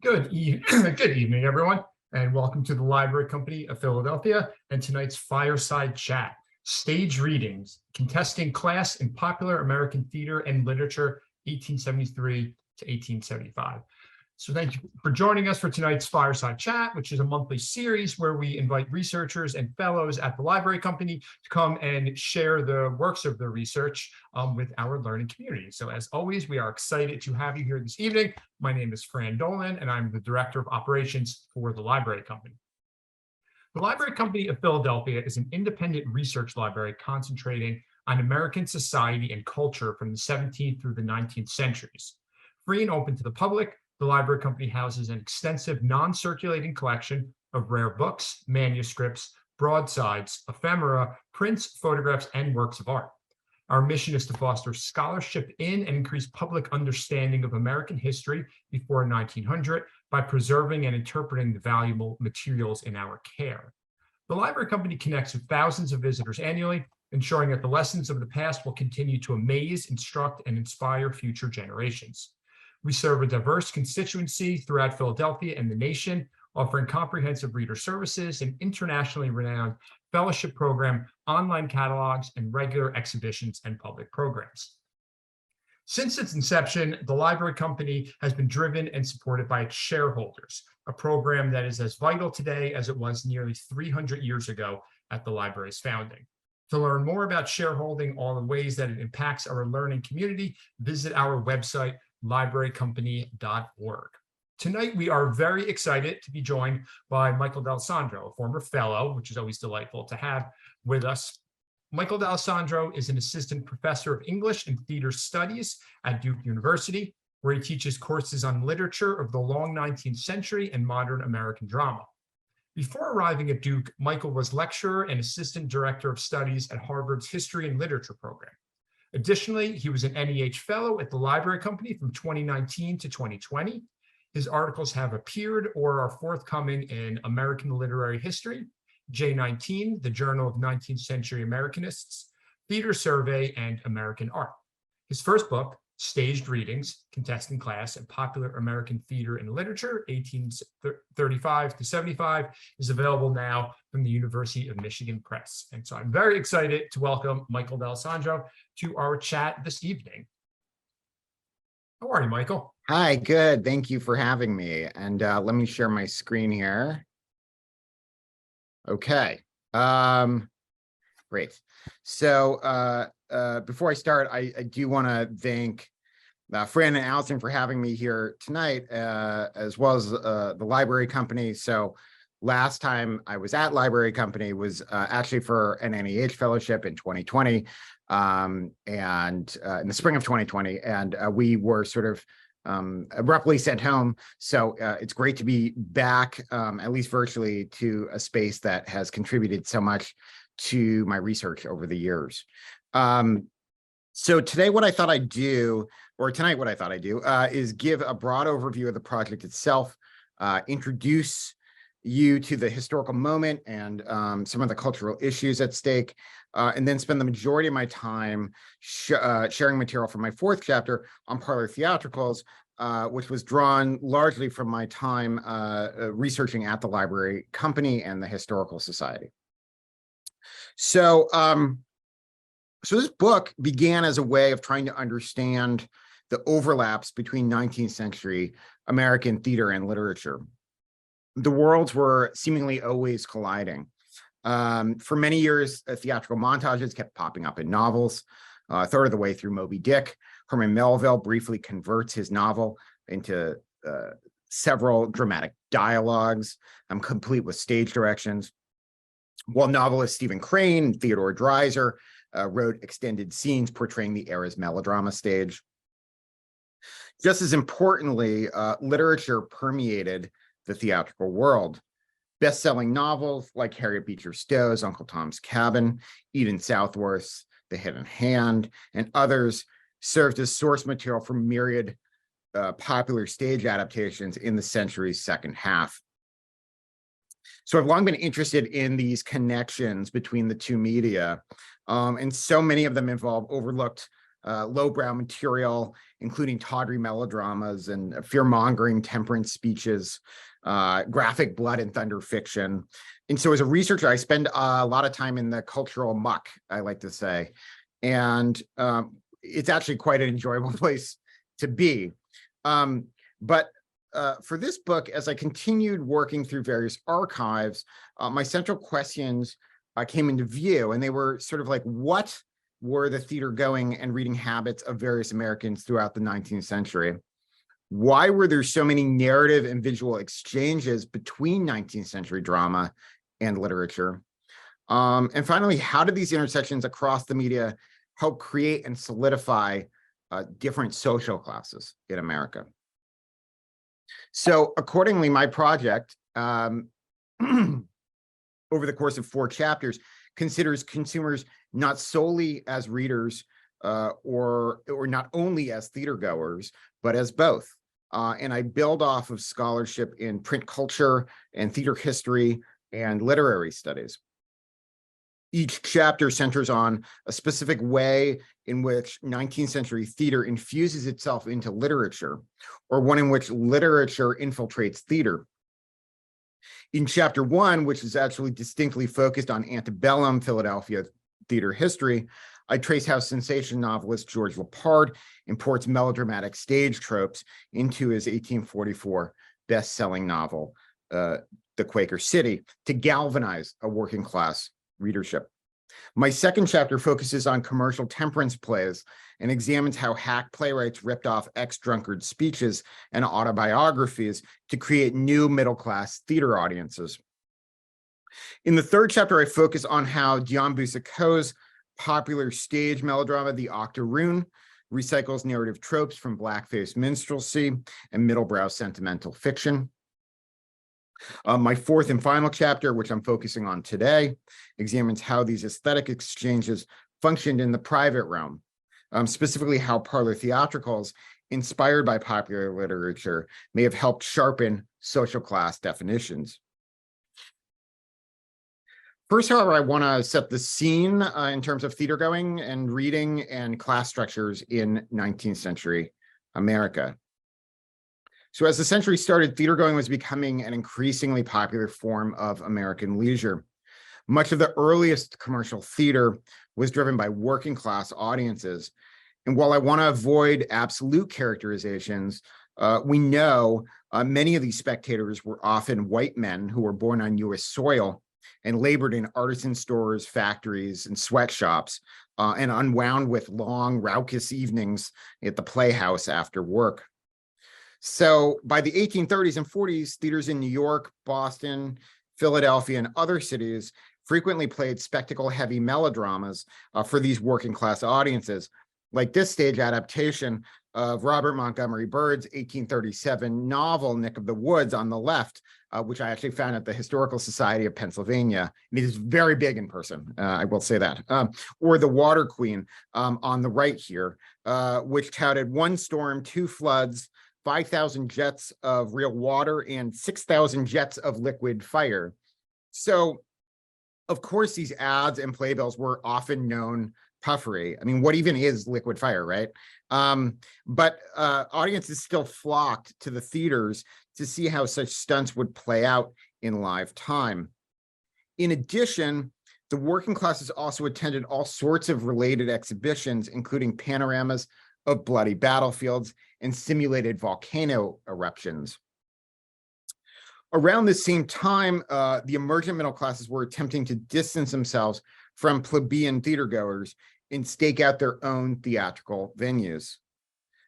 Good evening, everyone, and welcome to the Library Company of Philadelphia and tonight's Fireside Chat, stage readings, contesting class in popular American theater and literature, 1873 to 1875. So thank you for joining us for tonight's Fireside Chat, which is a monthly series where we invite researchers and fellows at the Library Company to come and share the works of their research with our learning community. So as always, we are excited to have you here this evening. My name is Fran Dolan, and I'm the Director of Operations for the Library Company. The Library Company of Philadelphia is an independent research library concentrating on American society and culture from the 17th through the 19th centuries. Free and open to the public, the Library Company houses an extensive non-circulating collection of rare books, manuscripts, broadsides, ephemera, prints, photographs, and works of art. Our mission is to foster scholarship in and increase public understanding of American history before 1900 by preserving and interpreting the valuable materials in our care. The Library Company connects with thousands of visitors annually, ensuring that the lessons of the past will continue to amaze, instruct, and inspire future generations. We serve a diverse constituency throughout Philadelphia and the nation, offering comprehensive reader services, an internationally renowned fellowship program, online catalogs, and regular exhibitions and public programs. Since its inception, the Library Company has been driven and supported by its shareholders, a program that is as vital today as it was nearly 300 years ago at the library's founding. To learn more about shareholding, all the ways that it impacts our learning community, visit our website, librarycompany.org. Tonight, we are very excited to be joined by Michael D'Alessandro, a former fellow, which is always delightful to have with us. Michael D'Alessandro is an assistant professor of English and theater studies at Duke University, where he teaches courses on literature of the long 19th century and modern American drama. Before arriving at Duke, Michael was lecturer and assistant director of studies at Harvard's History and Literature program. Additionally, he was an NEH Fellow at the Library Company from 2019 to 2020. His articles have appeared or are forthcoming in American Literary History, J19, the Journal of 19th Century Americanists, Theater Survey, and American Art. His first book, Staged Readings, Contesting Class in Popular American Theater and Literature, 1835 to 75, is available now from the University of Michigan Press. And so I'm very excited to welcome Michael D'Alessandro to our chat this evening. How are you, Michael? Hi, good. Thank you for having me. And let me share my screen here. Okay. Great. So before I start, I do want to thank Fran and Allison for having me here tonight, as well as the Library Company. So last time I was at Library Company was actually for an NEH fellowship in 2020, and in the spring of 2020, and we were sort of abruptly sent home. So it's great to be back, at least virtually, to a space that has contributed so much to my research over the years. So today what I thought I'd do, or tonight what I thought I'd do, is give a broad overview of the project itself, introduce you to the historical moment and some of the cultural issues at stake, and then spend the majority of my time sharing material from my fourth chapter on parlor theatricals, which was drawn largely from my time researching at the Library Company and the Historical Society. So, so this book began as a way of trying to understand the overlaps between 19th century American theater and literature. The worlds were seemingly always colliding. For many years, theatrical montages kept popping up in novels. A third of the way through Moby Dick, Herman Melville briefly converts his novel into several dramatic dialogues, complete with stage directions. While novelist Stephen Crane and Theodore Dreiser wrote extended scenes portraying the era's melodrama stage. Just as importantly, literature permeated the theatrical world. Best-selling novels like Harriet Beecher Stowe's Uncle Tom's Cabin, Eden Southworth's The Hidden Hand, and others served as source material for myriad popular stage adaptations in the century's second half. So I've long been interested in these connections between the two media, and so many of them involve overlooked lowbrow material, including tawdry melodramas and fear-mongering temperance speeches, graphic blood and thunder fiction. And so as a researcher, I spend a lot of time in the cultural muck, I like to say. And it's actually quite an enjoyable place to be. But for this book, as I continued working through various archives, my central questions came into view, and they were sort of like, what were the theater going and reading habits of various Americans throughout the 19th century? Why were there so many narrative and visual exchanges between 19th century drama and literature? And finally, how did these intersections across the media help create and solidify different social classes in America? So accordingly, my project, over the course of 4 chapters, considers consumers not solely as readers or not only as theater goers, but as both. And I build off of scholarship in print culture and theater history and literary studies. Each chapter centers on a specific way in which 19th century theater infuses itself into literature, or one in which literature infiltrates theater. In chapter 1, which is actually distinctly focused on antebellum Philadelphia theater history, I trace how sensation novelist George Leppard imports melodramatic stage tropes into his 1844 best-selling novel, The Quaker City, to galvanize a working class readership. My second chapter focuses on commercial temperance plays and examines how hack playwrights ripped off ex-drunkard speeches and autobiographies to create new middle-class theater audiences. In the third chapter, I focus on how Dion Boucicault's popular stage melodrama, The Octoroon, recycles narrative tropes from blackface minstrelsy and middlebrow sentimental fiction. My fourth and final chapter, which I'm focusing on today, examines how these aesthetic exchanges functioned in the private realm, specifically how parlor theatricals, inspired by popular literature, may have helped sharpen social class definitions. First, however, I want to set the scene in terms of theater going and reading and class structures in 19th century America. So as the century started, theater going was becoming an increasingly popular form of American leisure. Much of the earliest commercial theater was driven by working class audiences. And while I want to avoid absolute characterizations, we know many of these spectators were often white men who were born on US soil and labored in artisan stores, factories, and sweatshops, and unwound with long, raucous evenings at the Playhouse after work. So by the 1830s and 40s, theaters in New York, Boston, Philadelphia, and other cities frequently played spectacle-heavy melodramas for these working-class audiences, like this stage adaptation of Robert Montgomery Byrd's 1837 novel, Nick of the Woods, on the left, which I actually found at the Historical Society of Pennsylvania. And it is very big in person, I will say that. Or The Water Queen on the right here, which touted 1 storm, 2 floods, 5,000 jets of real water, and 6,000 jets of liquid fire. So, of course, these ads and playbills were often known puffery. I mean, what even is liquid fire, right? But audiences still flocked to the theaters to see how such stunts would play out in live time. In addition, the working classes also attended all sorts of related exhibitions, including panoramas of bloody battlefields and simulated volcano eruptions. Around the same time, the emergent middle classes were attempting to distance themselves from plebeian theatergoers and stake out their own theatrical venues.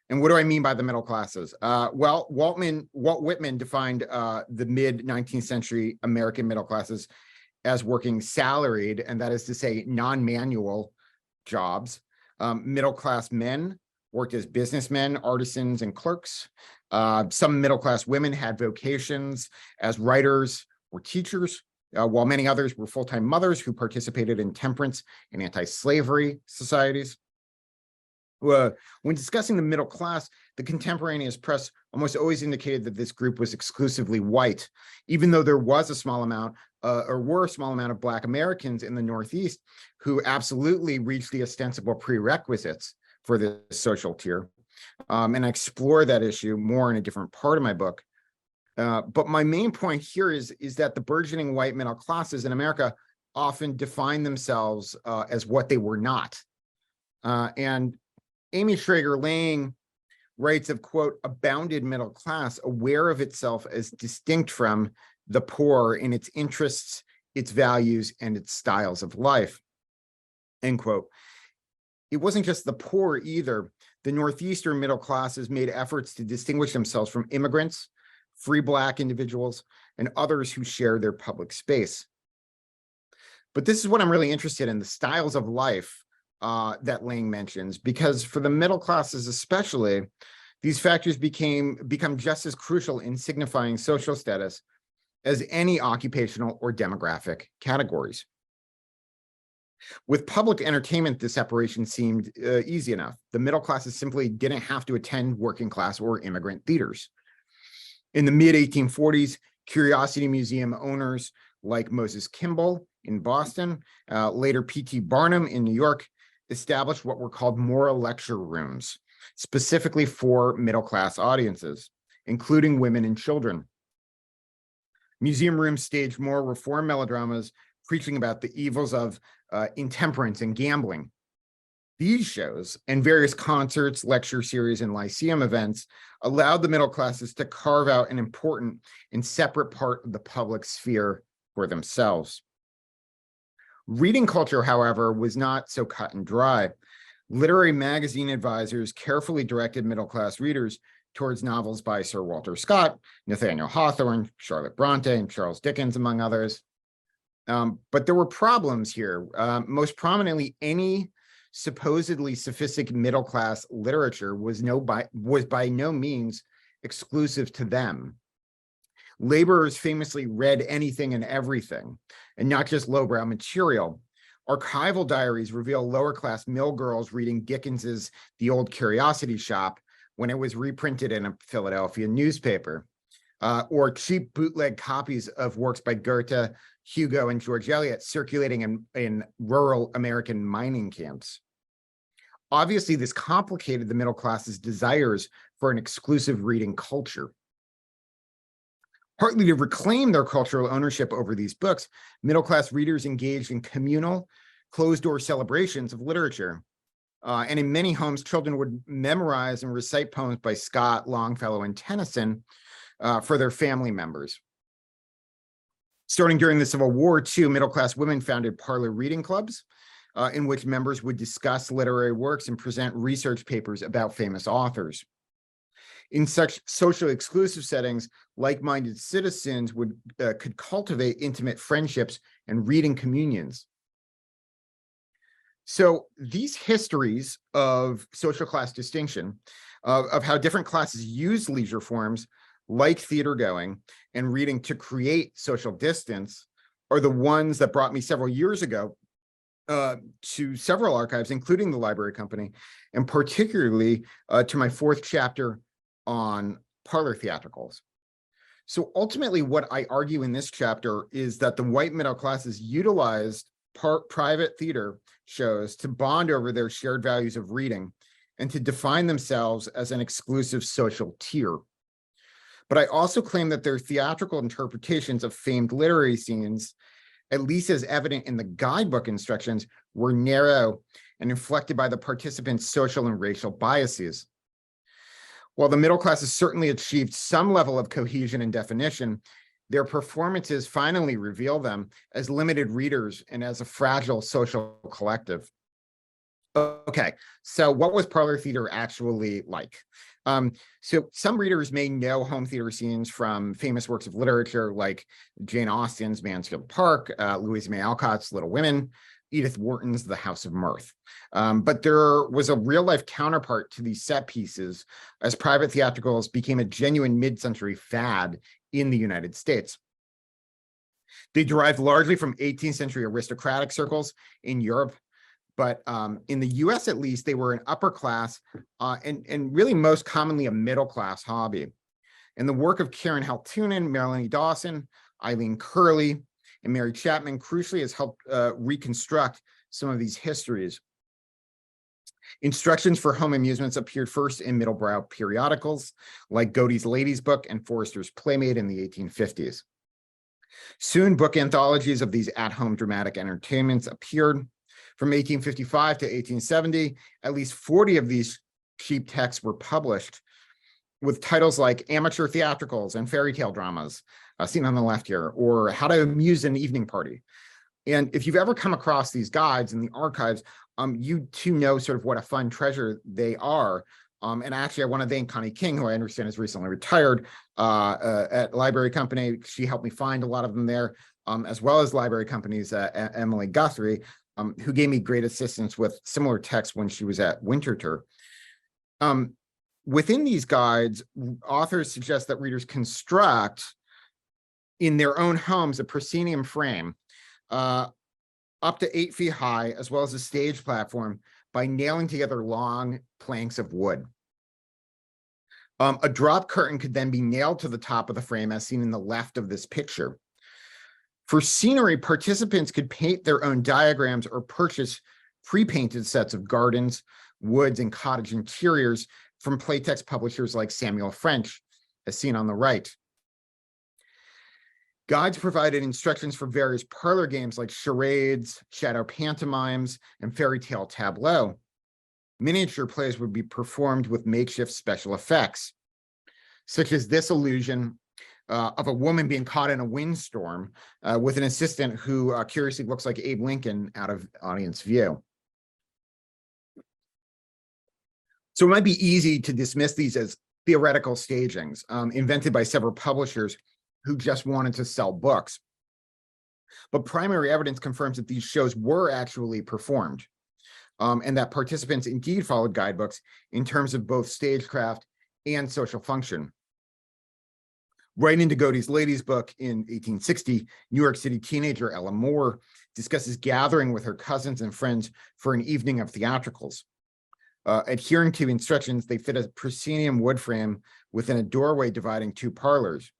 And what do I mean by the middle classes? Well, Walt Whitman defined the mid-19th century American middle classes as working salaried, and that is to say non-manual jobs. Middle-class men worked as businessmen, artisans, and clerks. Some middle-class women had vocations as writers or teachers, while many others were full-time mothers who participated in temperance and anti-slavery societies. When discussing the middle class, the contemporaneous press almost always indicated that this group was exclusively white, even though there was a small amount, were a small amount of Black Americans in the Northeast who absolutely reached the ostensible prerequisites for the social tier. And I explore that issue more in a different part of my book. But my main point here is that the burgeoning white middle classes in America often define themselves as what they were not. And Amy Schrager Lang writes of, quote, a bounded middle class aware of itself as distinct from the poor in its interests, its values, and its styles of life, end quote. It wasn't just the poor either. The Northeastern middle classes made efforts to distinguish themselves from immigrants, free Black individuals, and others who share their public space. But this is what I'm really interested in, the styles of life that Lang mentions, because for the middle classes especially, these factors become just as crucial in signifying social status as any occupational or demographic categories. With public entertainment, the separation seemed easy enough. The middle classes simply didn't have to attend working class or immigrant theaters. In the mid-1840s, Curiosity Museum owners like Moses Kimball in Boston, later P.T. Barnum in New York, established what were called moral lecture rooms, specifically for middle-class audiences, including women and children. Museum rooms staged more reform melodramas, preaching about the evils of intemperance and gambling. These shows and various concerts, lecture series, and lyceum events allowed the middle classes to carve out an important and separate part of the public sphere for themselves. Reading culture, however, was not so cut and dry. Literary magazine advisors carefully directed middle-class readers towards novels by Sir Walter Scott, Nathaniel Hawthorne, Charlotte Bronte, and Charles Dickens, among others. But there were problems here. Most prominently, any supposedly sophisticated middle-class literature was by no means exclusive to them. Laborers famously read anything and everything, and not just lowbrow material. Archival diaries reveal lower-class mill girls reading Dickens's The Old Curiosity Shop when it was reprinted in a Philadelphia newspaper, or cheap bootleg copies of works by Goethe, Hugo, and George Eliot circulating in rural American mining camps. Obviously, this complicated the middle class's desires for an exclusive reading culture. Partly to reclaim their cultural ownership over these books, middle-class readers engaged in communal, closed-door celebrations of literature. And in many homes, children would memorize and recite poems by Scott, Longfellow, and Tennyson for their family members. Starting during the Civil War, too, middle-class women founded parlor reading clubs in which members would discuss literary works and present research papers about famous authors. In such socially exclusive settings, like-minded citizens could cultivate intimate friendships and reading communions. So these histories of social class distinction, of how different classes use leisure forms like theater going and reading to create social distance, are the ones that brought me several years ago to several archives, including the Library Company, and particularly to my fourth chapter on parlor theatricals. So ultimately, what I argue in this chapter is that the white middle classes utilized private theater shows to bond over their shared values of reading and to define themselves as an exclusive social tier. But I also claim that their theatrical interpretations of famed literary scenes, at least as evident in the guidebook instructions, were narrow and inflected by the participants' social and racial biases. While the middle classes certainly achieved some level of cohesion and definition, their performances finally reveal them as limited readers and as a fragile social collective. Okay, so what was parlor theater actually like? So some readers may know home theater scenes from famous works of literature like Jane Austen's Mansfield Park, Louisa May Alcott's Little Women, Edith Wharton's The House of Mirth. But there was a real-life counterpart to these set pieces as private theatricals became a genuine mid-century fad in the United States. They derived largely from 18th century aristocratic circles in Europe, but in the US at least, they were an upper class and really most commonly a middle class hobby. And the work of Karen Haltunen, Melanie Dawson, Eileen Curley, and Mary Chapman crucially has helped reconstruct some of these histories. Instructions for home amusements appeared first in middlebrow periodicals like Godey's Lady's Book and Forrester's Playmate in the 1850s. Soon, book anthologies of these at-home dramatic entertainments appeared. From 1855 to 1870, at least 40 of these cheap texts were published, with titles like Amateur Theatricals and Fairy Tale Dramas, seen on the left here, or How to Amuse an Evening Party. And if you've ever come across these guides in the archives, you too know sort of what a fun treasure they are. And actually, I want to thank Connie King, who I understand is recently retired at Library Company. She helped me find a lot of them there, as well as Library Company's Emily Guthrie, who gave me great assistance with similar texts when she was at Winterthur. Within these guides, authors suggest that readers construct in their own homes a proscenium frame up to 8 feet high, as well as a stage platform, by nailing together long planks of wood. A drop curtain could then be nailed to the top of the frame, as seen in the left of this picture. For scenery, participants could paint their own diagrams or purchase pre-painted sets of gardens, woods, and cottage interiors from playtext publishers like Samuel French, as seen on the right. Guides provided instructions for various parlor games like charades, shadow pantomimes, and fairy tale tableau. Miniature plays would be performed with makeshift special effects, such as this illusion of a woman being caught in a windstorm with an assistant who curiously looks like Abe Lincoln out of audience view. So it might be easy to dismiss these as theoretical stagings invented by several publishers who just wanted to sell books. But primary evidence confirms that these shows were actually performed, and that participants indeed followed guidebooks in terms of both stagecraft and social function. Right into Godey's Lady's Book in 1860, New York City teenager Ella Moore discusses gathering with her cousins and friends for an evening of theatricals. Adhering to instructions, they fit a proscenium wood frame within a doorway dividing 2 parlors.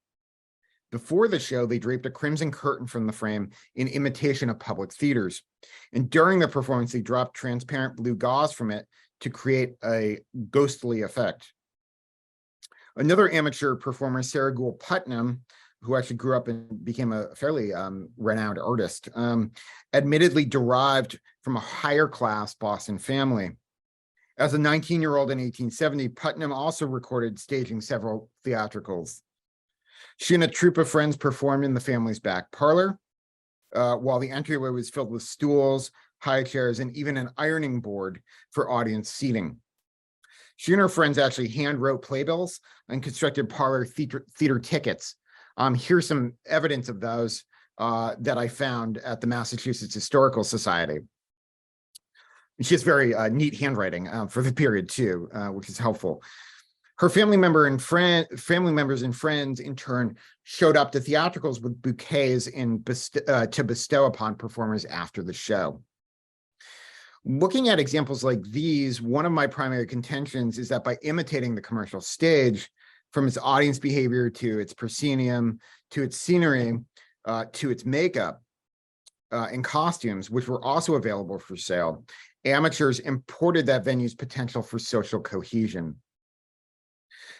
Before the show, they draped a crimson curtain from the frame in imitation of public theaters. And during the performance, they dropped transparent blue gauze from it to create a ghostly effect. Another amateur performer, Sarah Gould Putnam, who actually grew up and became a fairly renowned artist, admittedly derived from a higher class Boston family. As a 19-year-old in 1870, Putnam also recorded staging several theatricals. She and a troupe of friends performed in the family's back parlor, while the entryway was filled with stools, high chairs, and even an ironing board for audience seating. She and her friends actually hand-wrote playbills and constructed parlor theater tickets. Here's some evidence of those that I found at the Massachusetts Historical Society. She has very neat handwriting for the period too, which is helpful. Her family members and friends, in turn, showed up to theatricals with bouquets to bestow upon performers after the show. Looking at examples like these, one of my primary contentions is that by imitating the commercial stage, from its audience behavior to its proscenium, to its scenery, to its makeup and costumes, which were also available for sale, amateurs imported that venue's potential for social cohesion.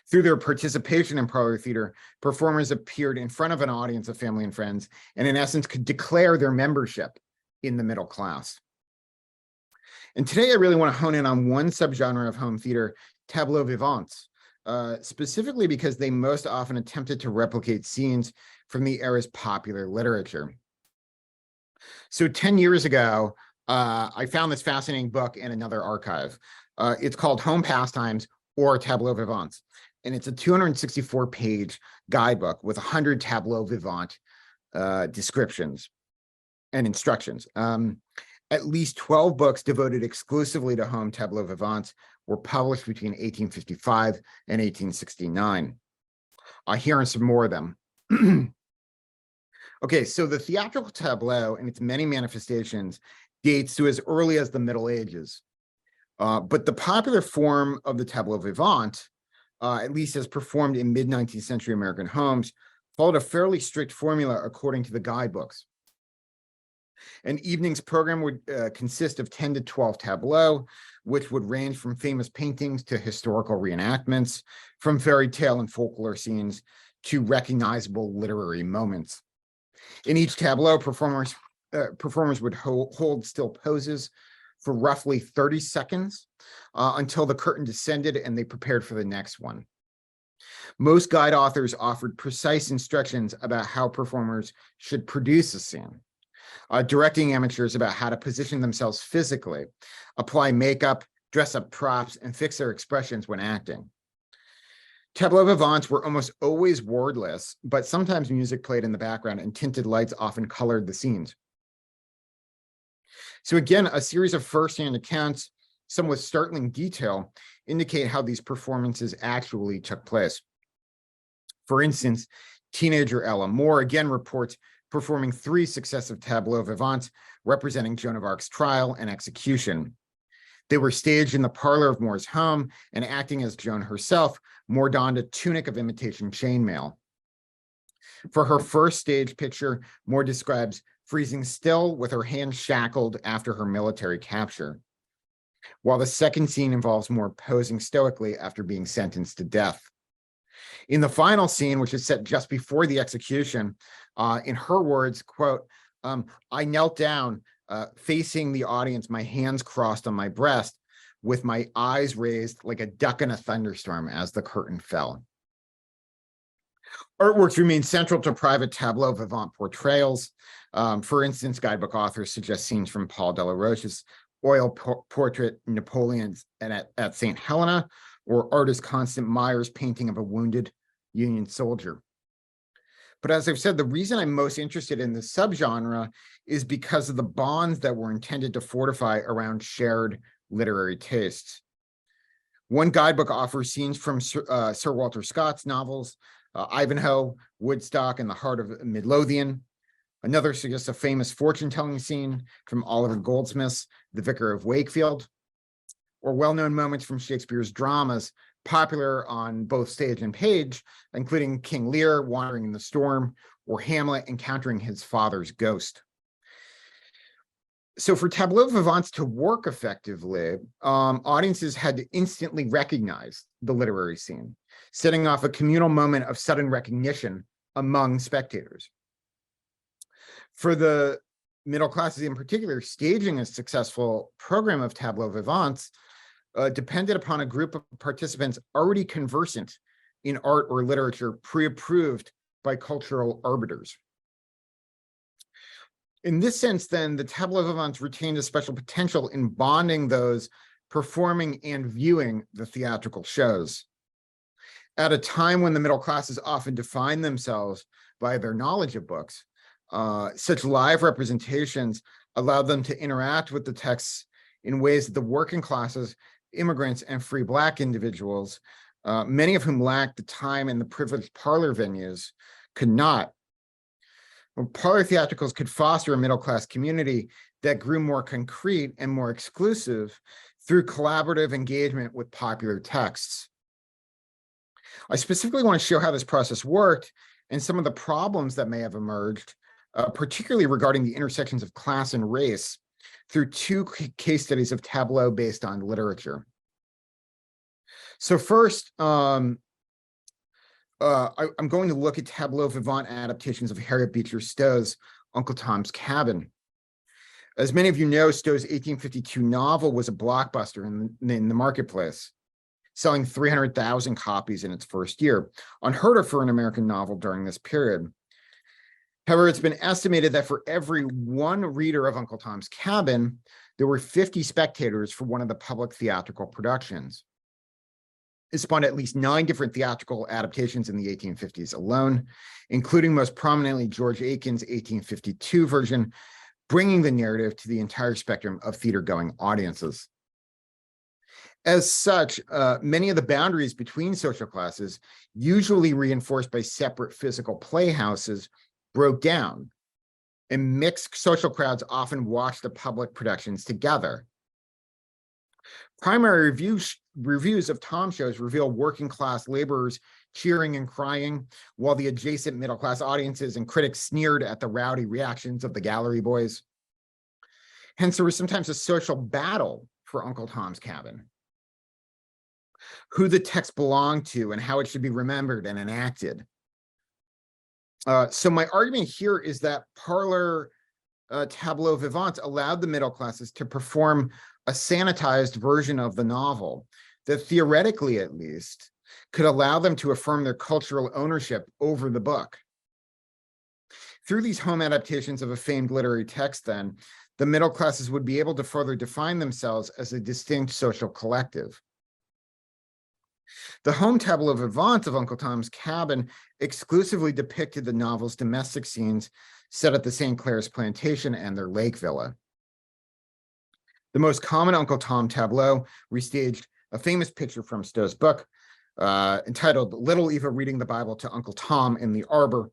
Through their participation in parlor theater, performers appeared in front of an audience of family and friends, and in essence could declare their membership in the middle class. And today I really want to hone in on one subgenre of home theater, tableaux vivants, specifically because they most often attempted to replicate scenes from the era's popular literature. So 10 years ago, I found this fascinating book in another archive. It's called Home Pastimes or Tableaux Vivants. And it's a 264-page guidebook with 100 tableau vivant descriptions and instructions. At least 12 books devoted exclusively to home tableau vivants were published between 1855 and 1869. Here are some more of them. Okay, so the theatrical tableau and its many manifestations dates to as early as the Middle Ages. But the popular form of the tableau vivant, at least as performed in mid-19th century American homes, followed a fairly strict formula according to the guidebooks. An evening's program would consist of 10 to 12 tableaux, which would range from famous paintings to historical reenactments, from fairy tale and folklore scenes to recognizable literary moments. In each tableau, performers would hold still poses for roughly 30 seconds until the curtain descended and they prepared for the next one. Most guide authors offered precise instructions about how performers should produce a scene, directing amateurs about how to position themselves physically, apply makeup, dress up props, and fix their expressions when acting. Tableaux vivants were almost always wordless, but sometimes music played in the background and tinted lights often colored the scenes. So again, a series of firsthand accounts, some with startling detail, indicate how these performances actually took place. For instance, teenager Ella Moore again reports performing 3 successive tableaux vivants representing Joan of Arc's trial and execution. They were staged in the parlor of Moore's home, and acting as Joan herself, Moore donned a tunic of imitation chainmail. For her first stage picture, Moore describes freezing still with her hands shackled after her military capture, while the second scene involves Moore posing stoically after being sentenced to death. In the final scene, which is set just before the execution, in her words, quote, I knelt down, facing the audience, my hands crossed on my breast, with my eyes raised like a duck in a thunderstorm as the curtain fell. Artworks remain central to private tableau vivant portrayals. For instance, guidebook authors suggest scenes from Paul Delaroche's oil portrait Napoleon at St. Helena, or artist Constant Meyer's painting of a wounded Union soldier. But as I've said, the reason I'm most interested in this subgenre is because of the bonds that were intended to fortify around shared literary tastes. One guidebook offers scenes from Sir Walter Scott's novels, Ivanhoe, Woodstock, and the Heart of Midlothian. Another suggests a famous fortune-telling scene from Oliver Goldsmith's The Vicar of Wakefield, or well-known moments from Shakespeare's dramas, popular on both stage and page, including King Lear wandering in the storm, or Hamlet encountering his father's ghost. So for tableaux vivants to work effectively, audiences had to instantly recognize the literary scene, setting off a communal moment of sudden recognition among spectators. For the middle classes in particular, staging a successful program of tableaux vivants depended upon a group of participants already conversant in art or literature, pre-approved by cultural arbiters. In this sense, then, the tableaux vivants retained a special potential in bonding those performing and viewing the theatrical shows. At a time when the middle classes often define themselves by their knowledge of books, such live representations allowed them to interact with the texts in ways that the working classes, immigrants, and free Black individuals, many of whom lacked the time and the privileged parlor venues, could not. Parlor theatricals could foster a middle-class community that grew more concrete and more exclusive through collaborative engagement with popular texts. I specifically want to show how this process worked and some of the problems that may have emerged, particularly regarding the intersections of class and race, through 2 case studies of tableau based on literature. So first, I'm going to look at tableau vivant adaptations of Harriet Beecher Stowe's Uncle Tom's Cabin. As many of you know, Stowe's 1852 novel was a blockbuster in the marketplace, selling 300,000 copies in its first year, unheard of for an American novel during this period. However, it's been estimated that for every 1 reader of Uncle Tom's Cabin, there were 50 spectators for one of the public theatrical productions. It spawned at least 9 different theatrical adaptations in the 1850s alone, including most prominently George Aiken's 1852 version, bringing the narrative to the entire spectrum of theater-going audiences. As such, many of the boundaries between social classes, usually reinforced by separate physical playhouses, broke down, and mixed social crowds often watched the public productions together. Primary reviews of Tom shows reveal working class laborers cheering and crying, while the adjacent middle class audiences and critics sneered at the rowdy reactions of the gallery boys. Hence, there was sometimes a social battle for Uncle Tom's Cabin, who the text belonged to and how it should be remembered and enacted. So my argument here is that parlor tableau vivants allowed the middle classes to perform a sanitized version of the novel that theoretically, at least, could allow them to affirm their cultural ownership over the book. Through these home adaptations of a famed literary text, then, the middle classes would be able to further define themselves as a distinct social collective. The home tableau vivant of Uncle Tom's Cabin exclusively depicted the novel's domestic scenes set at the St. Clair's plantation and their lake villa. The most common Uncle Tom tableau restaged a famous picture from Stowe's book entitled Little Eva Reading the Bible to Uncle Tom in the Arbor.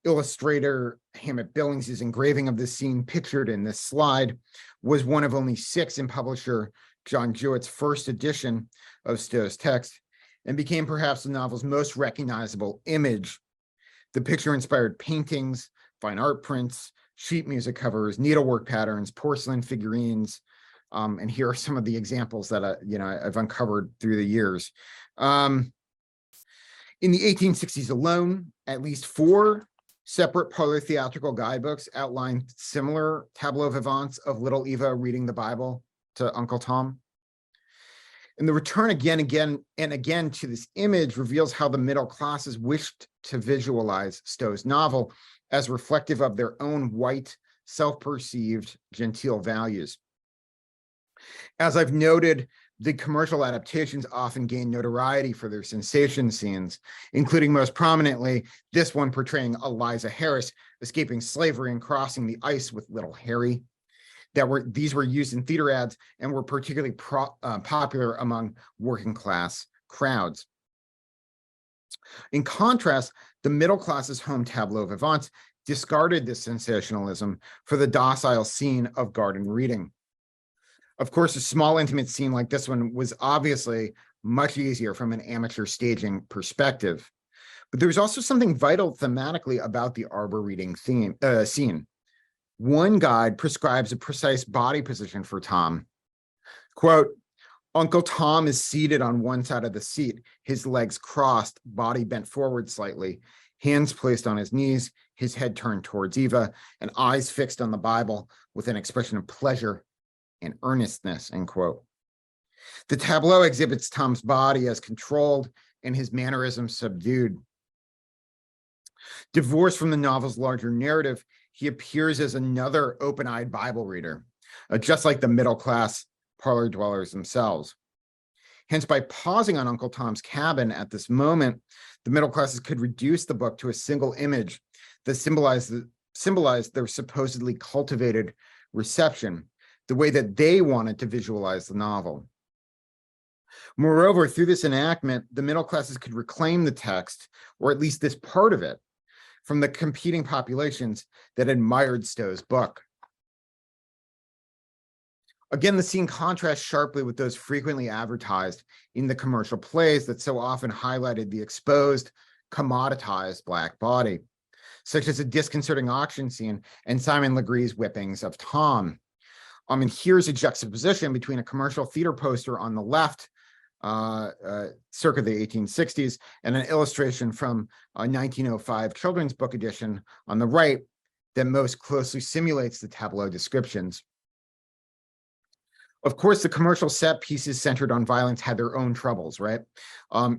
Illustrator Hammett Billings' engraving of this scene pictured in this slide was one of only 6 in publisher John Jewett's first edition of Stowe's text, and became perhaps the novel's most recognizable image. The picture inspired paintings, fine art prints, sheet music covers, needlework patterns, porcelain figurines, and here are some of the examples that I've uncovered through the years. In the 1860s alone, at least 4 separate parlor theatrical guidebooks outlined similar tableau vivants of little Eva reading the Bible to Uncle Tom. And the return again and again to this image reveals how the middle classes wished to visualize Stowe's novel as reflective of their own white, self-perceived genteel values. As I've noted, the commercial adaptations often gain notoriety for their sensation scenes, including most prominently this one portraying Eliza Harris escaping slavery and crossing the ice with little Harry. These were used in theater ads and were particularly popular among working class crowds. In contrast, the middle class's home tableau vivants discarded this sensationalism for the docile scene of garden reading. Of course, a small intimate scene like this one was obviously much easier from an amateur staging perspective, but there's also something vital thematically about the arbor reading scene. One guide prescribes a precise body position for Tom. Quote, Uncle Tom is seated on one side of the seat, his legs crossed, body bent forward slightly, hands placed on his knees, his head turned towards Eva, and eyes fixed on the Bible with an expression of pleasure and earnestness, end quote. The tableau exhibits Tom's body as controlled and his mannerisms subdued. Divorced from the novel's larger narrative, he appears as another open-eyed Bible reader, just like the middle-class parlor dwellers themselves. Hence, by pausing on Uncle Tom's Cabin at this moment, the middle classes could reduce the book to a single image that symbolized their supposedly cultivated reception, the way that they wanted to visualize the novel. Moreover, through this enactment, the middle classes could reclaim the text, or at least this part of it, from the competing populations that admired Stowe's book. Again, the scene contrasts sharply with those frequently advertised in the commercial plays that so often highlighted the exposed, commoditized Black body, such as a disconcerting auction scene and Simon Legree's whippings of Tom. And here's a juxtaposition between a commercial theater poster on the left, circa the 1860s, and an illustration from a 1905 children's book edition on the right that most closely simulates the tableau descriptions. Of course, the commercial set pieces centered on violence had their own troubles, right?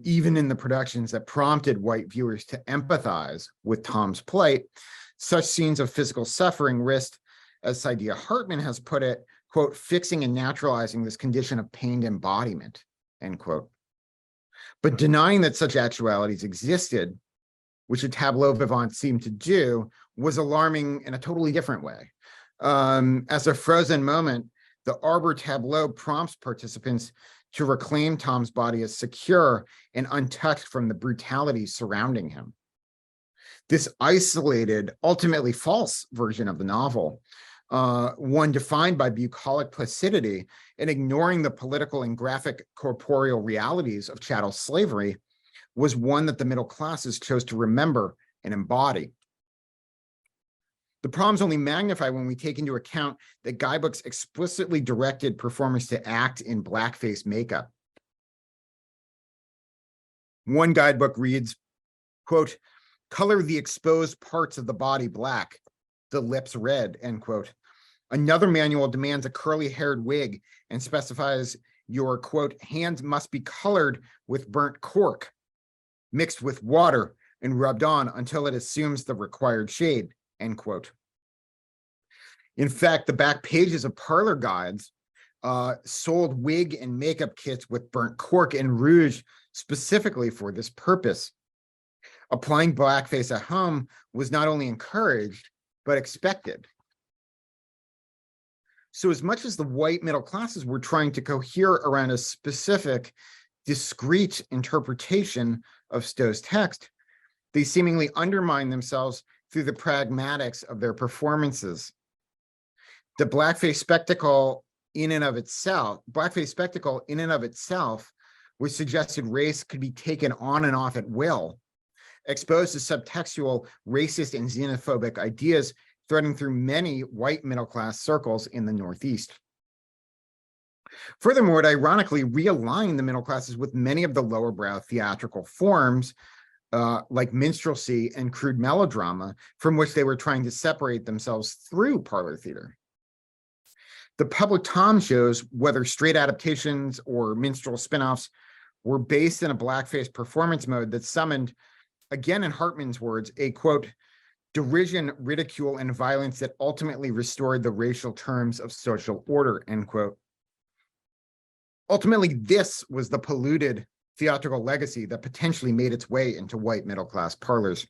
Even in the productions that prompted white viewers to empathize with Tom's plight, such scenes of physical suffering risked, as Saidiya Hartman has put it, quote, fixing and naturalizing this condition of pained embodiment, end quote. But denying that such actualities existed, which a tableau vivant seemed to do, was alarming in a totally different way. As a frozen moment, the arbor tableau prompts participants to reclaim Tom's body as secure and untouched from the brutality surrounding him. This isolated, ultimately false version of the novel, one defined by bucolic placidity and ignoring the political and graphic corporeal realities of chattel slavery, was one that the middle classes chose to remember and embody. The problems only magnify when we take into account that guidebooks explicitly directed performers to act in blackface makeup. One guidebook reads, quote, color the exposed parts of the body black, the lips red, end quote. Another manual demands a curly-haired wig and specifies your, quote, hands must be colored with burnt cork, mixed with water and rubbed on until it assumes the required shade, end quote. In fact, the back pages of parlor guides sold wig and makeup kits with burnt cork and rouge specifically for this purpose. Applying blackface at home was not only encouraged, but expected. So as much as the white middle classes were trying to cohere around a specific, discrete interpretation of Stowe's text, they seemingly undermine themselves through the pragmatics of their performances. The blackface spectacle in and of itself, which suggested race could be taken on and off at will, exposed to subtextual racist and xenophobic ideas threading through many white middle-class circles in the Northeast. Furthermore, it ironically realigned the middle classes with many of the lower brow theatrical forms like minstrelsy and crude melodrama from which they were trying to separate themselves through parlor theater. The public Tom shows, whether straight adaptations or minstrel spinoffs, were based in a blackface performance mode that summoned, again in Hartman's words, a quote, derision, ridicule, and violence that ultimately restored the racial terms of social order, end quote. Ultimately, this was the polluted theatrical legacy that potentially made its way into white middle-class parlors.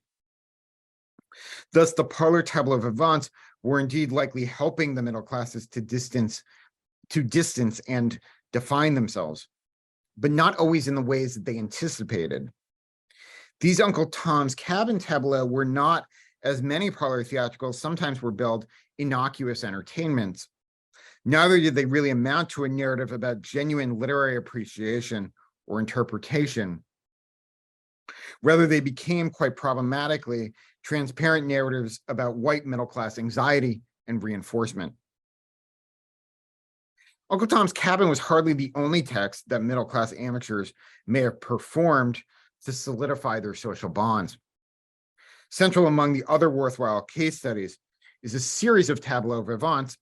Thus, the parlor tableau vivants were indeed likely helping the middle classes to distance and define themselves, but not always in the ways that they anticipated. These Uncle Tom's Cabin tableaux were not, as many parlor theatricals sometimes were billed, innocuous entertainments. Neither did they really amount to a narrative about genuine literary appreciation or interpretation. Rather, they became, quite problematically, transparent narratives about white middle-class anxiety and reinforcement. Uncle Tom's Cabin was hardly the only text that middle-class amateurs may have performed to solidify their social bonds. Central among the other worthwhile case studies is a series of tableaux vivants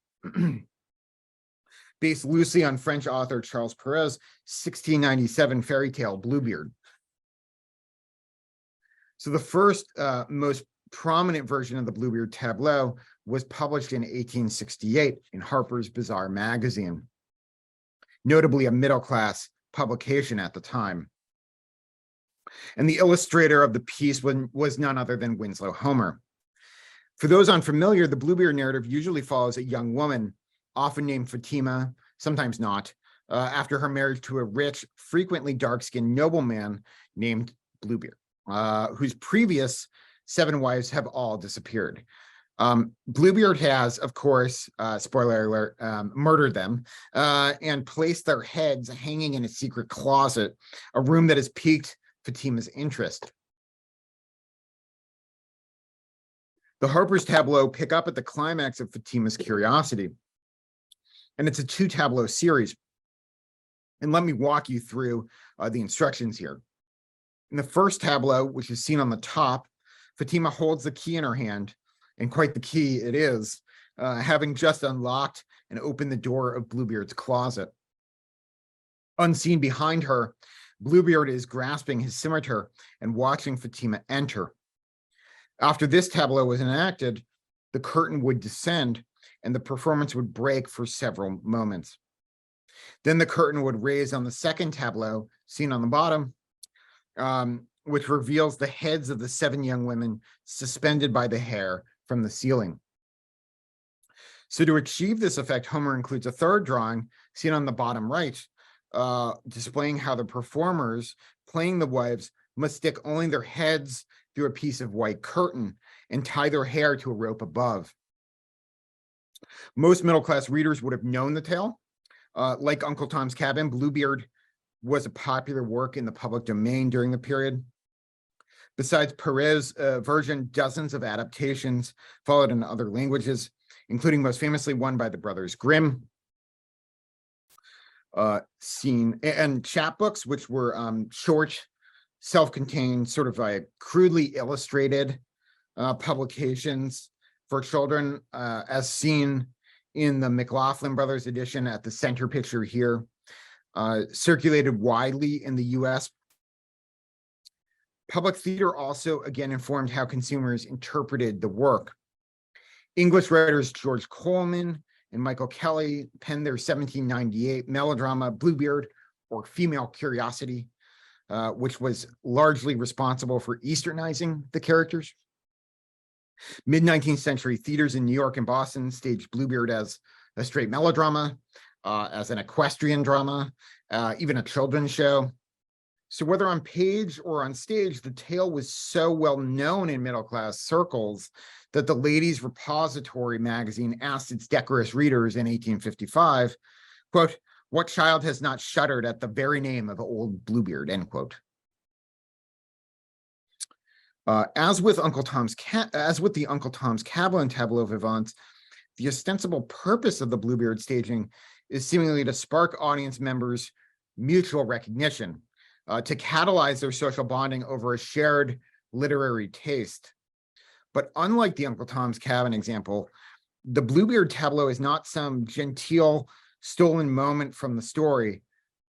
based loosely on French author Charles Perrault's 1697 fairy tale Bluebeard. So the first most prominent version of the Bluebeard tableau was published in 1868 in Harper's Bazaar magazine, notably a middle-class publication at the time. And the illustrator of the piece was none other than Winslow Homer. For those unfamiliar, the Bluebeard narrative usually follows a young woman, often named Fatima, sometimes not, after her marriage to a rich, frequently dark-skinned nobleman named Bluebeard, whose previous 7 wives have all disappeared. Bluebeard has, of course, spoiler alert, murdered them and placed their heads hanging in a secret closet, a room that has piqued Fatima's interest. The Harper's tableau pick up at the climax of Fatima's curiosity, and it's a 2-tableau series. And let me walk you through the instructions here. In the first tableau, which is seen on the top, Fatima holds the key in her hand, and quite the key it is, having just unlocked and opened the door of Bluebeard's closet. Unseen behind her, Bluebeard is grasping his scimitar and watching Fatima enter. After this tableau was enacted, the curtain would descend and the performance would break for several moments. Then the curtain would raise on the second tableau, seen on the bottom, which reveals the heads of the 7 young women suspended by the hair from the ceiling. So to achieve this effect, Homer includes a third drawing, seen on the bottom right, displaying how the performers playing the wives must stick only their heads through a piece of white curtain and tie their hair to a rope above. Most middle-class readers would have known the tale. Like Uncle Tom's Cabin, Bluebeard was a popular work in the public domain during the period. Besides Perez's version, dozens of adaptations followed in other languages, including most famously one by the brothers Grimm. Scene and chapbooks, which were short, self-contained, sort of like crudely illustrated publications for children, as seen in the McLaughlin Brothers edition at the center picture here, circulated widely in the US. Public theater also, again, informed how consumers interpreted the work. English writers George Coleman and Michael Kelly penned their 1798 melodrama Bluebeard, or Female Curiosity, which was largely responsible for Easternizing the characters. Mid-19th century theaters in New York and Boston staged Bluebeard as a straight melodrama, as an equestrian drama, even a children's show. So whether on page or on stage, the tale was so well known in middle-class circles that the Ladies' Repository magazine asked its decorous readers in 1855, quote, "What child has not shuddered at the very name of old Bluebeard," end quote. As with the Uncle Tom's Cabin and Tableau Vivant, the ostensible purpose of the Bluebeard staging is seemingly to spark audience members' mutual recognition, to catalyze their social bonding over a shared literary taste. But unlike the Uncle Tom's Cabin example, the Bluebeard tableau is not some genteel, stolen moment from the story,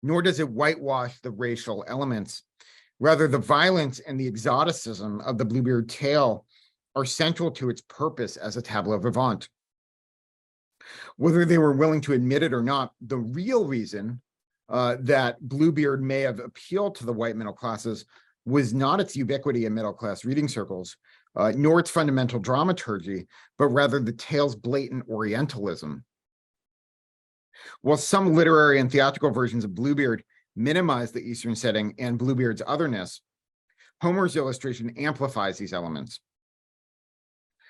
nor does it whitewash the racial elements. Rather, the violence and the exoticism of the Bluebeard tale are central to its purpose as a tableau vivant. Whether they were willing to admit it or not, the real reason that Bluebeard may have appealed to the white middle classes was not its ubiquity in middle-class reading circles, nor its fundamental dramaturgy, but rather the tale's blatant Orientalism. While some literary and theatrical versions of Bluebeard minimize the Eastern setting and Bluebeard's otherness, Homer's illustration amplifies these elements.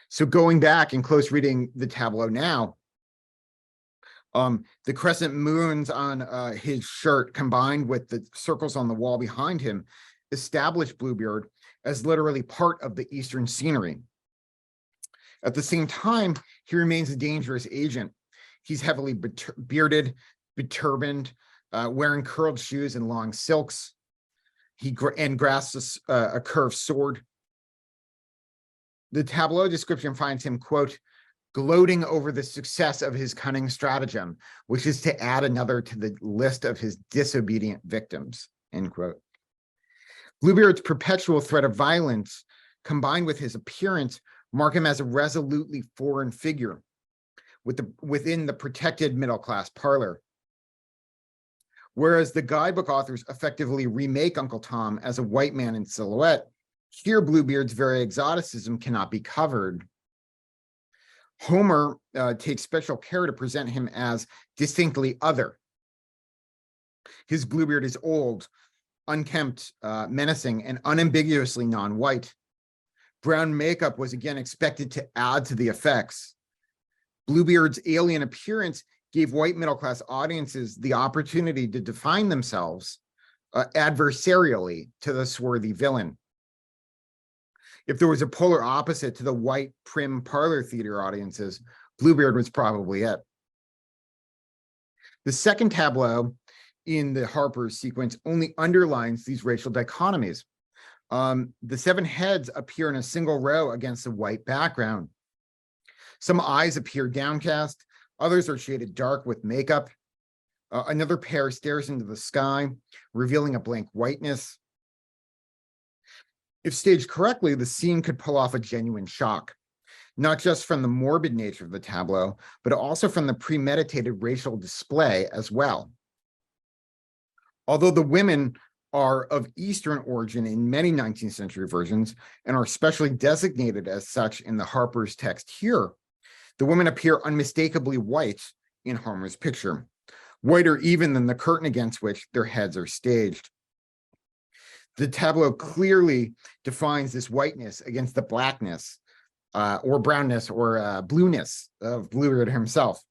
So going back and close reading the tableau now, the crescent moons on his shirt combined with the circles on the wall behind him establish Bluebeard as literally part of the Eastern scenery. At the same time, he remains a dangerous agent. He's heavily bearded, beturbaned, wearing curled shoes and long silks. He grasps a curved sword. The tableau description finds him, quote, gloating over the success of his cunning stratagem, which is to add another to the list of his disobedient victims, end quote. Bluebeard's perpetual threat of violence, combined with his appearance, mark him as a resolutely foreign figure within the protected middle-class parlor. Whereas the guidebook authors effectively remake Uncle Tom as a white man in silhouette, here Bluebeard's very exoticism cannot be covered. Homer takes special care to present him as distinctly other. His Bluebeard is old, unkempt, menacing, and unambiguously non-white. Brown makeup was again expected to add to the effects. Bluebeard's alien appearance gave white middle-class audiences the opportunity to define themselves adversarially to the swarthy villain. If there was a polar opposite to the white, prim parlor theater audiences, Bluebeard was probably it. The second tableau in the Harper's sequence only underlines these racial dichotomies. The seven heads appear in a single row against a white background. Some eyes appear downcast, others are shaded dark with makeup. Another pair stares into the sky, revealing a blank whiteness. If staged correctly, the scene could pull off a genuine shock, not just from the morbid nature of the tableau, but also from the premeditated racial display as well. Although the women are of Eastern origin in many 19th century versions and are specially designated as such in the Harper's text here, the women appear unmistakably white in Homer's picture, whiter even than the curtain against which their heads are staged. The tableau clearly defines this whiteness against the blackness or brownness or blueness of Bluebeard himself.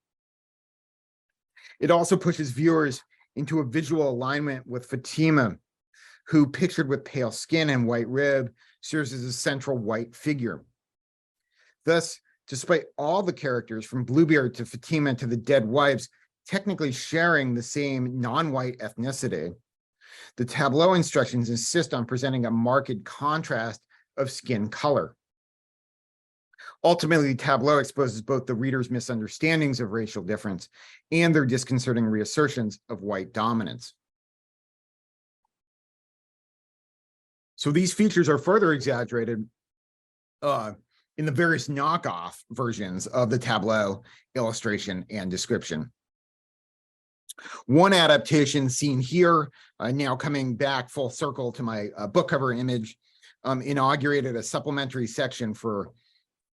It also pushes viewers into a visual alignment with Fatima, who, pictured with pale skin and white rib, serves as a central white figure. Thus, despite all the characters from Bluebeard to Fatima to the dead wives technically sharing the same non-white ethnicity, the tableau instructions insist on presenting a marked contrast of skin color. Ultimately, the tableau exposes both the reader's misunderstandings of racial difference and their disconcerting reassertions of white dominance. So these features are further exaggerated in the various knockoff versions of the tableau illustration and description. One adaptation seen here, now coming back full circle to my book cover image, inaugurated a supplementary section for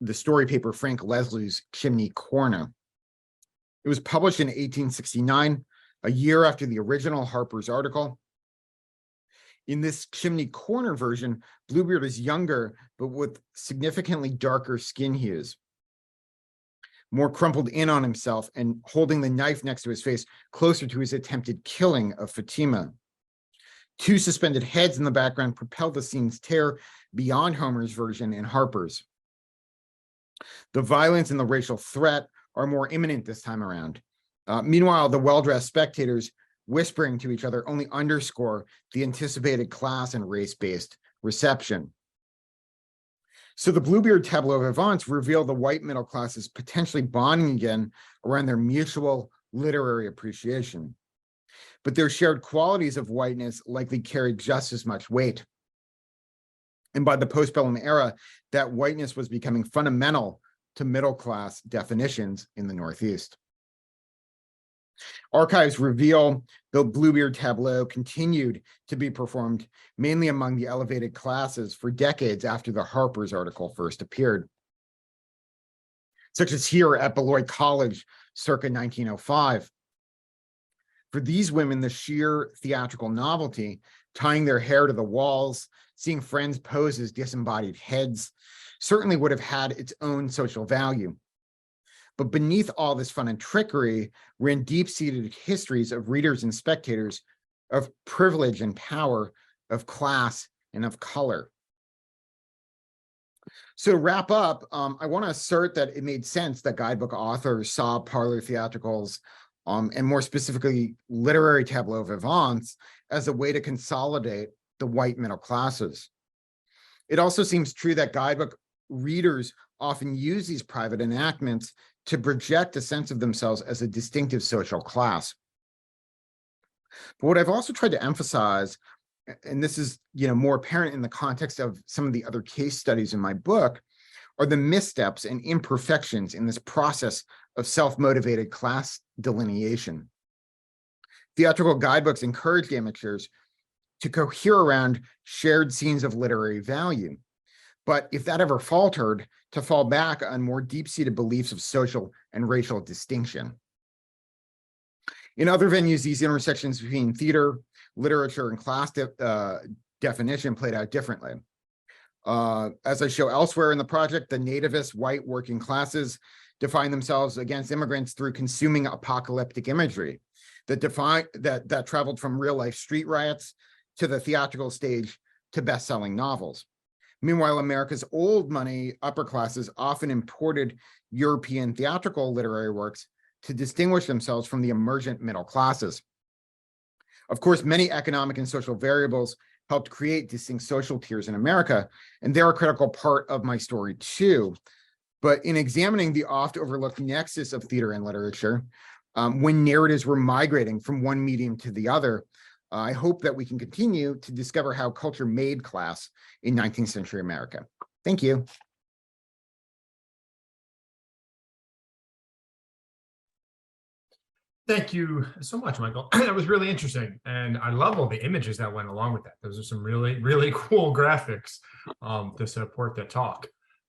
the story paper Frank Leslie's Chimney Corner. It was published in 1869, a year after the original Harper's article. In this Chimney Corner version, Bluebeard is younger, but with significantly darker skin hues, more crumpled in on himself and holding the knife next to his face, closer to his attempted killing of Fatima. Two suspended heads in the background propel the scene's terror beyond Homer's version in Harper's. The violence and the racial threat are more imminent this time around. Meanwhile, the well-dressed spectators whispering to each other only underscore the anticipated class and race-based reception. So the Bluebeard tableau vivants reveal the white middle classes potentially bonding again around their mutual literary appreciation. But their shared qualities of whiteness likely carried just as much weight. And by the postbellum era, that whiteness was becoming fundamental to middle class definitions in the Northeast. Archives reveal the Bluebeard tableau continued to be performed mainly among the elevated classes for decades after the Harper's article first appeared, such as here at Beloit College circa 1905. For these women, the sheer theatrical novelty, tying their hair to the walls, seeing friends pose as disembodied heads, certainly would have had its own social value. But beneath all this fun and trickery ran deep-seated histories of readers and spectators, of privilege and power, of class and of color. So to wrap up, I want to assert that it made sense that guidebook authors saw parlor theatricals, and more specifically literary tableau vivants, as a way to consolidate the white middle classes. It also seems true that guidebook readers often use these private enactments to project a sense of themselves as a distinctive social class. But what I've also tried to emphasize, and this is more apparent in the context of some of the other case studies in my book, are the missteps and imperfections in this process of self-motivated class delineation. Theatrical guidebooks encourage amateurs to cohere around shared scenes of literary value. But if that ever faltered, to fall back on more deep-seated beliefs of social and racial distinction. In other venues, these intersections between theater, literature, and class definition played out differently. As I show elsewhere in the project, the nativist white working classes define themselves against immigrants through consuming apocalyptic imagery that traveled from real-life street riots to the theatrical stage to best-selling novels. Meanwhile, America's old money upper classes often imported European theatrical literary works to distinguish themselves from the emergent middle classes. Of course, many economic and social variables helped create distinct social tiers in America, and they're a critical part of my story too. But in examining the oft overlooked nexus of theater and literature, when narratives were migrating from one medium to the other, I hope that we can continue to discover how culture made class in 19th century America. Thank you. Thank you so much, Michael. That was really interesting. And I love all the images that went along with that. Those are some really, really cool graphics to support the talk.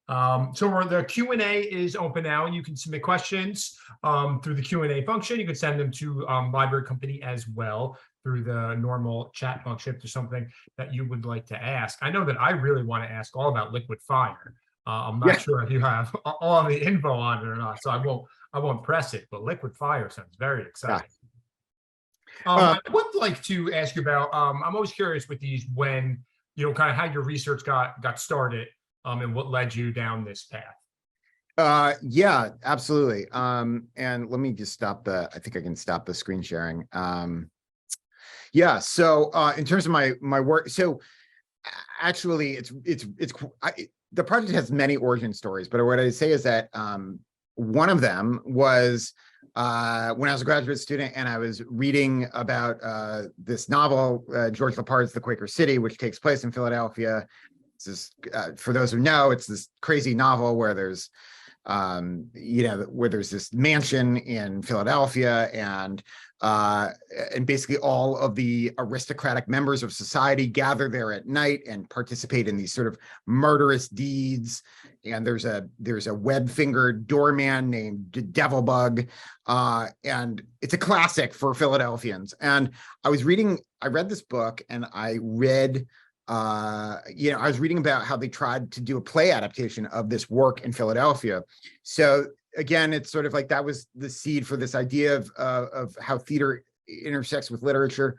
So the Q&A is open now. You can submit questions through the Q&A function. You can send them to Library Company as well through the normal chat function if there's something that you would like to ask. I know that I really want to ask all about liquid fire. I'm not sure if you have all the info on it or not, so I won't press it, but liquid fire sounds very exciting. Uh, I would like to ask you about, I'm always curious with these when, kind of how your research got started, and what led you down this path. yeah, absolutely. And let me just I think I can stop the screen sharing. Yeah, so in terms of my work, so actually the project has many origin stories, but what I say is that one of them was when I was a graduate student and I was reading about this novel, George Lepard's The Quaker City, which takes place in Philadelphia. This is, for those who know, it's this crazy novel where there's where there's this mansion in Philadelphia, and basically all of the aristocratic members of society gather there at night and participate in these sort of murderous deeds. And there's a web-fingered doorman named Devilbug, and it's a classic for Philadelphians. And I read this book, and I read I was reading about how they tried to do a play adaptation of this work in Philadelphia. So again, it's sort of like that was the seed for this idea of how theater intersects with literature.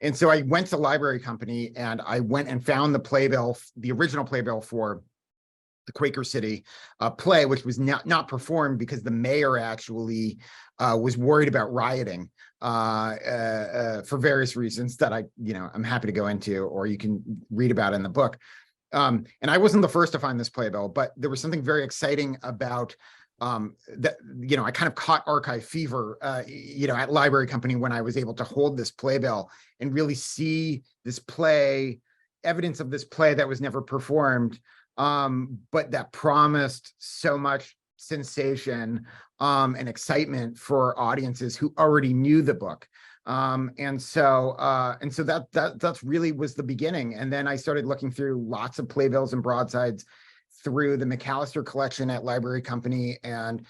And so I went to the library company and I went and found the original playbill for the Quaker City play, which was not performed because the mayor actually was worried about rioting for various reasons that I'm happy to go into, or you can read about in the book. And I wasn't the first to find this playbill, but there was something very exciting about that. I kind of caught archive fever, at library company when I was able to hold this playbill and really see this play, evidence of this play that was never performed, but that promised so much sensation and excitement for audiences who already knew the book. And so that's really was the beginning. And then I started looking through lots of playbills and broadsides through the McAllister collection at Library Company, and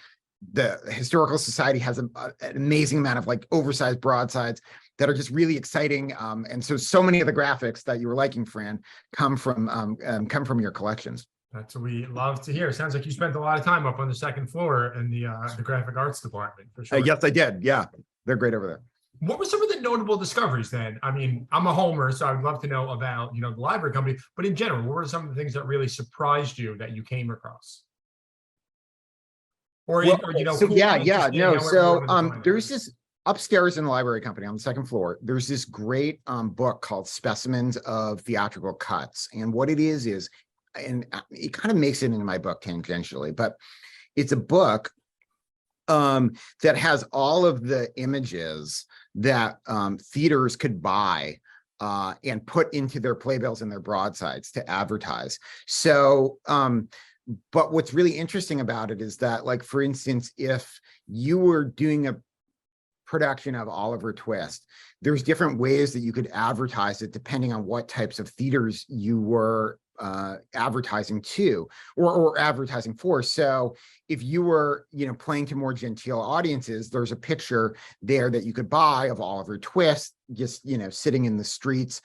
the Historical Society has an amazing amount of like oversized broadsides that are just really exciting. And so many of the graphics that you were liking, Fran, come from your collections. That's what we love to hear. Sounds like you spent a lot of time up on the second floor in the graphic arts department, for sure. Yes, I did. Yeah, they're great over there. What were some of the notable discoveries then? I mean, I'm a homer, so I'd love to know about, the library company, but in general, what were some of the things that really surprised you that you came across? Or, Well, cool, there's this upstairs in the library company on the second floor. There's this great book called Specimens of Theatrical Cuts. And what it is, and it kind of makes it into my book tangentially, but it's a book that has all of the images that theaters could buy and put into their playbills and their broadsides to advertise. So, but what's really interesting about it is that, like, for instance, if you were doing a production of Oliver Twist, there's different ways that you could advertise it depending on what types of theaters you were advertising to or advertising for. So if you were, playing to more genteel audiences, there's a picture there that you could buy of Oliver Twist, just, sitting in the streets,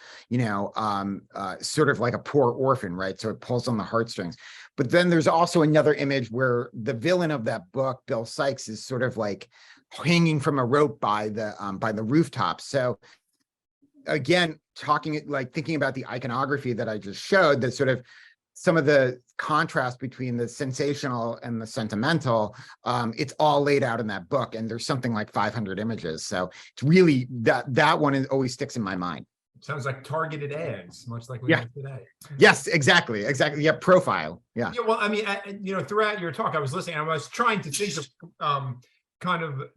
sort of like a poor orphan, right? So it pulls on the heartstrings. But then there's also another image where the villain of that book, Bill Sykes, is sort of like hanging from a rope by the rooftop. So again, thinking about the iconography that I just showed, that sort of some of the contrast between the sensational and the sentimental, it's all laid out in that book, and there's something like 500 images. So it's really that one always sticks in my mind. Sounds like targeted ads, much like we have today. Yes, exactly. Yeah, profile. Yeah. Yeah. Well, I mean, throughout your talk, I was listening. I was trying to think of kind of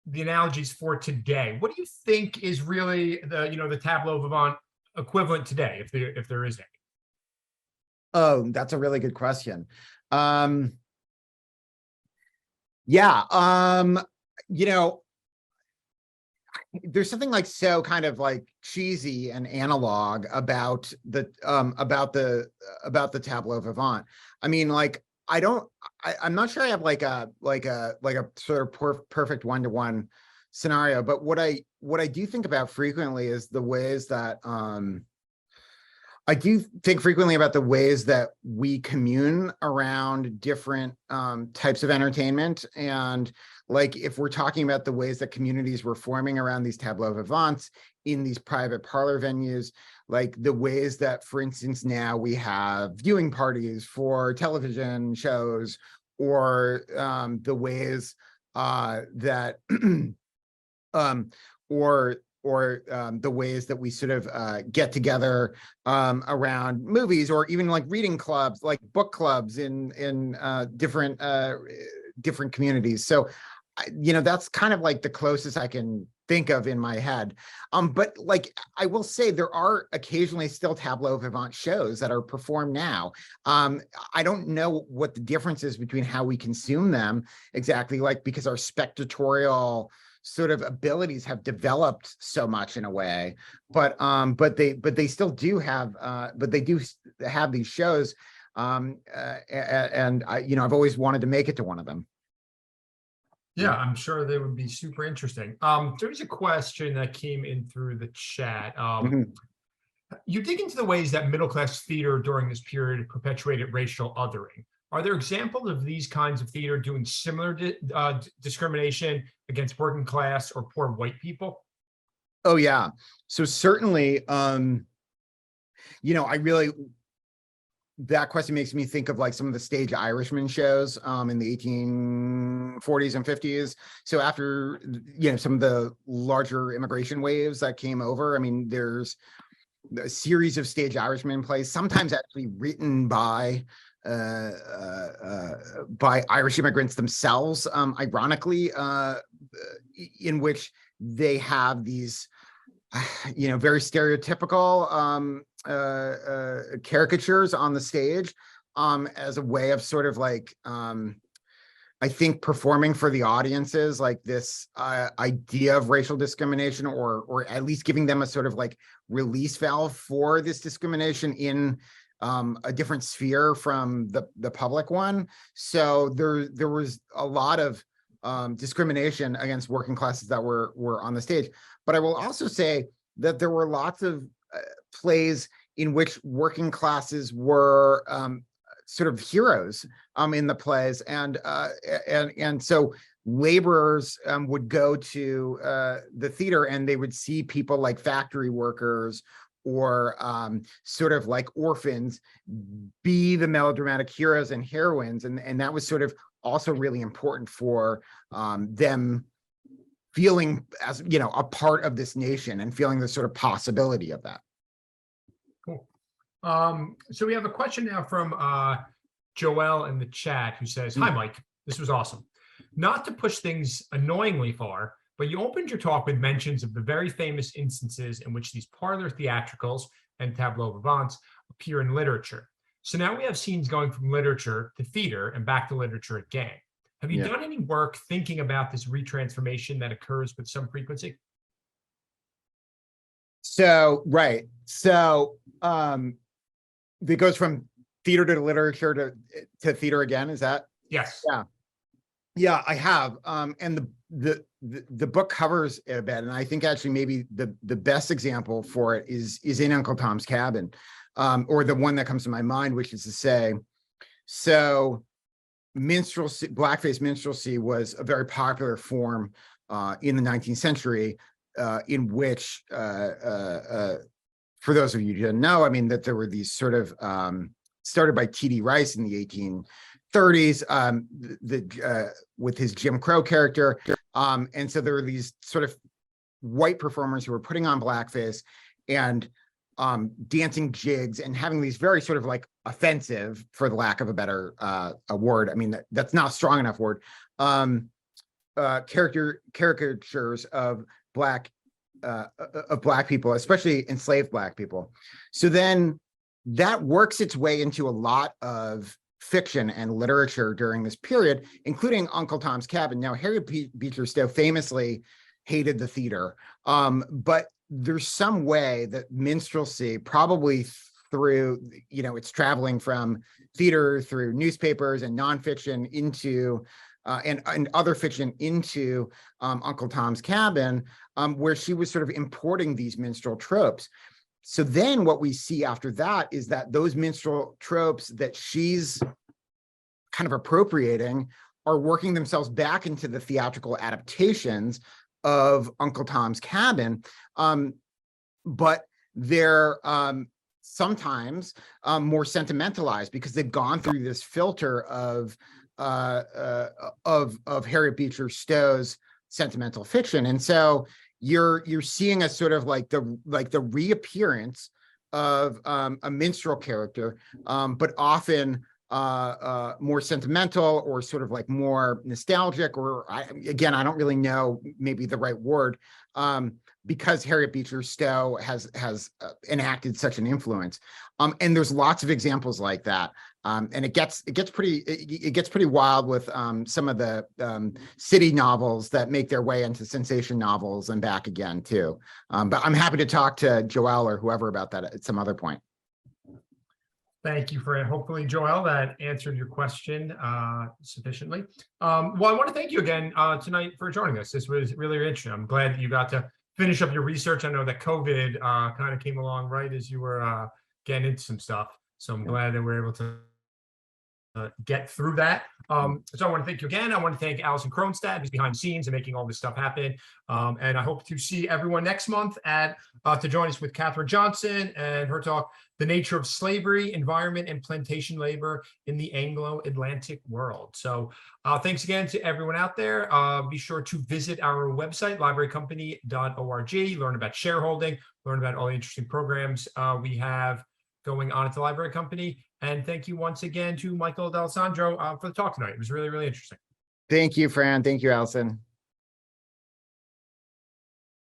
the analogies for today. What do you think is really the tableau vivant equivalent today, if there is any? Oh, that's a really good question. There's something like so kind of like cheesy and analog about the tableau vivant. I mean, like, I'm not sure I have like a sort of perfect one-to-one scenario, but what I do think about frequently is the ways that I do think frequently about the ways that we commune around different types of entertainment. And like, if we're talking about the ways that communities were forming around these tableau vivants in these private parlor venues, like the ways that, for instance, now we have viewing parties for television shows, or the ways that the ways that we sort of get together around movies, or even like reading clubs, like book clubs in different communities. So, that's kind of like the closest I can think of in my head. But like, I will say there are occasionally still tableau vivant shows that are performed now. I don't know what the difference is between how we consume them exactly, like, because our spectatorial sort of abilities have developed so much in a way, but they still do have these shows, and I've always wanted to make it to one of them. Yeah, I'm sure they would be super interesting. There's a question that came in through the chat. Mhm. You dig into the ways that middle-class theater during this period perpetuated racial othering. Are there examples of these kinds of theater doing similar discrimination against working class or poor white people? Oh yeah, so certainly, I really, that question makes me think of like some of the stage Irishman shows in the 1840s and 50s. So after, some of the larger immigration waves that came over, I mean, there's a series of stage Irishman plays, sometimes actually written by Irish immigrants themselves, ironically, in which they have these, very stereotypical caricatures on the stage, as a way of sort of like, I think, performing for the audiences, like this idea of racial discrimination, or at least giving them a sort of like release valve for this discrimination in a different sphere from the public one. So there was a lot of discrimination against working classes that were on the stage. But I will also say that there were lots of plays in which working classes were sort of heroes in the plays, and so laborers would go to the theater, and they would see people like factory workers or sort of like orphans be the melodramatic heroes and heroines, and that was sort of also really important for them feeling as, a part of this nation, and feeling the sort of possibility of that. Cool. So we have a question now from Joelle in the chat, who says, "Hi, Mike. This was awesome. Not to push things annoyingly far, but you opened your talk with mentions of the very famous instances in which these parlor theatricals and tableau vivants appear in literature. So now we have scenes going from literature to theater and back to literature again. Have you done any work thinking about this retransformation that occurs with some frequency?" So, right. So it goes from theater to literature to theater again. Is that? Yes. Yeah, I have. And the book covers it a bit. And I think actually maybe the best example for it is in Uncle Tom's Cabin, or the one that comes to my mind, which is to say, so minstrelsy, blackface minstrelsy was a very popular form in the 19th century, in which, for those of you who didn't know, I mean, that there were these sort of, started by T.D. Rice in the 1830s, with his Jim Crow character. And so there were these sort of white performers who were putting on blackface and dancing jigs and having these very sort of like offensive, for the lack of a better a word, I mean, that's not a strong enough word, caricatures of black people, especially enslaved black people. So then that works its way into a lot of fiction and literature during this period, including Uncle Tom's Cabin. Now, Harriet Beecher Stowe famously hated the theater, but there's some way that minstrelsy, probably through, it's traveling from theater through newspapers and nonfiction into and other fiction into Uncle Tom's Cabin, where she was sort of importing these minstrel tropes. So then what we see after that is that those minstrel tropes that she's kind of appropriating are working themselves back into the theatrical adaptations of Uncle Tom's Cabin. But they're sometimes more sentimentalized because they've gone through this filter of Harriet Beecher Stowe's sentimental fiction. And so you're seeing a sort of like the reappearance of a minstrel character, but often more sentimental or sort of like more nostalgic, or again, I don't really know maybe the right word, because Harriet Beecher Stowe has enacted such an influence. And there's lots of examples like that. And it gets pretty wild with some of the city novels that make their way into sensation novels and back again too. But I'm happy to talk to Joelle or whoever about that at some other point. Thank you, Fran. Hopefully, Joelle, that answered your question sufficiently. Well, I want to thank you again tonight for joining us. This was really interesting. I'm glad that you got to finish up your research. I know that COVID kind of came along right as you were getting into some stuff. So I'm glad that we're able to get through that. So I want to thank you again. I want to thank Allison Kronstadt, who's behind the scenes and making all this stuff happen. And I hope to see everyone next month to join us with Katherine Johnson and her talk, The Nature of Slavery, Environment, and Plantation Labor in the Anglo-Atlantic World. So thanks again to everyone out there. Be sure to visit our website, librarycompany.org, learn about shareholding, learn about all the interesting programs we have going on at the Library Company. And thank you once again to Michael D'Alessandro for the talk tonight. It was really, really interesting. Thank you, Fran. Thank you, Allison.